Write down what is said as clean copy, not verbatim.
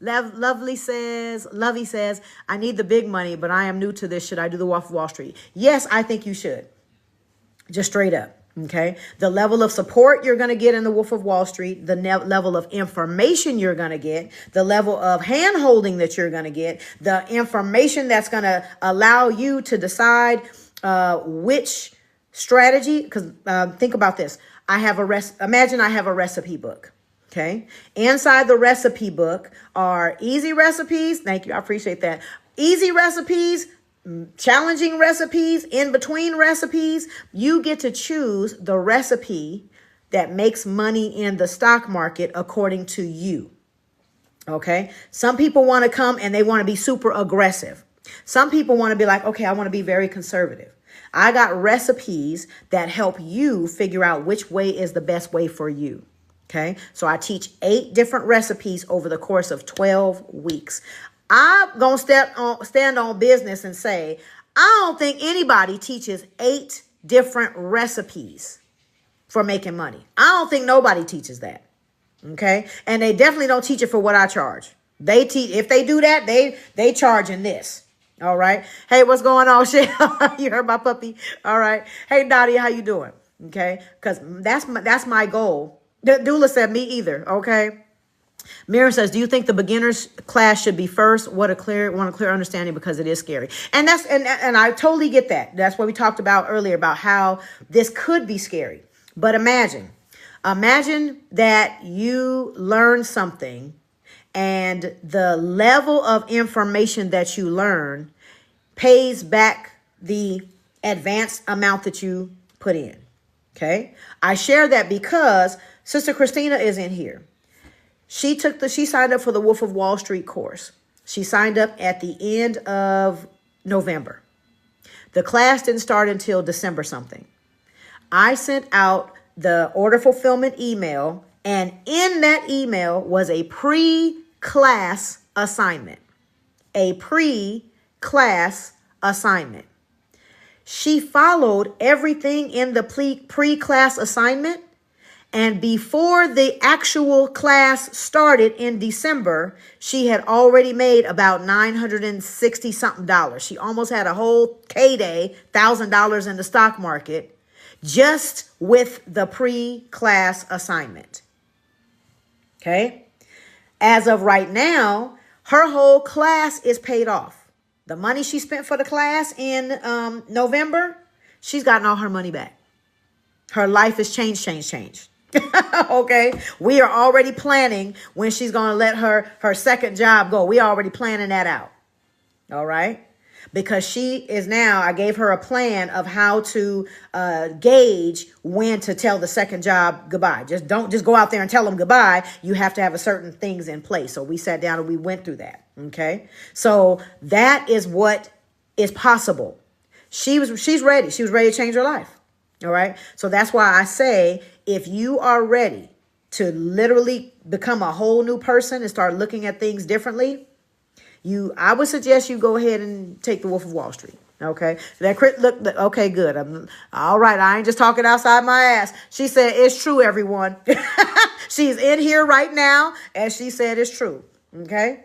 Lovey says, I need the big money, but I am new to this. Should I do the Wolf of Wall Street? Yes, I think you should. Just straight up. Okay. The level of support you're going to get in the Wolf of Wall Street, the level of information you're going to get, the level of hand holding that you're going to get, the information that's going to allow you to decide which strategy. Because think about this. Imagine I have a recipe book. Okay. Inside the recipe book are easy recipes. Thank you. I appreciate that. Easy recipes, challenging recipes, in between recipes. You get to choose the recipe that makes money in the stock market according to you. Okay. Some people want to come and they want to be super aggressive. Some people want to be like, okay, I want to be very conservative. I got recipes that help you figure out which way is the best way for you. Okay. So I teach 8 different recipes over the course of 12 weeks. I'm going to stand on business and say, I don't think anybody teaches 8 different recipes for making money. I don't think nobody teaches that. Okay. And they definitely don't teach it for what I charge. If they do that, they charging this. All right. Hey, what's going on, Shell? You heard my puppy. All right. Hey, Nadia, how you doing? Okay. Because that's my goal. Dula said me either. Okay. Miriam says, do you think the beginners class should be first? Want a clear understanding because it is scary. And I totally get that. That's what we talked about earlier about how this could be scary. But imagine that you learn something and the level of information that you learn pays back the advanced amount that you put in. Okay. I share that because Sister Christina is in here. She signed up for the Wolf of Wall Street course. She signed up at the end of November. The class didn't start until December something. I sent out the order fulfillment email, and in that email was a pre-class assignment. A pre-class assignment. She followed everything in the pre-class assignment. And before the actual class started in December, she had already made about $960 something. She almost had a whole K-Day, $1,000 in the stock market, just with the pre-class assignment. Okay. As of right now, her whole class is paid off. The money she spent for the class in November, she's gotten all her money back. Her life has changed. Okay. We are already planning when she's going to let her second job go. We already planning that out. All right. Because she is now, I gave her a plan of how to gauge when to tell the second job goodbye. Don't just go out there and tell them goodbye. You have to have a certain things in place. So we sat down and we went through that. Okay. So that is what is possible. She's ready. She was ready to change her life. All right. So that's why I say, if you are ready to literally become a whole new person and start looking at things differently, I would suggest you go ahead and take the Wolf of Wall Street. Okay. Okay, good. All right. I ain't just talking outside my ass. She said, it's true, everyone. She's in here right now. And she said, it's true. Okay.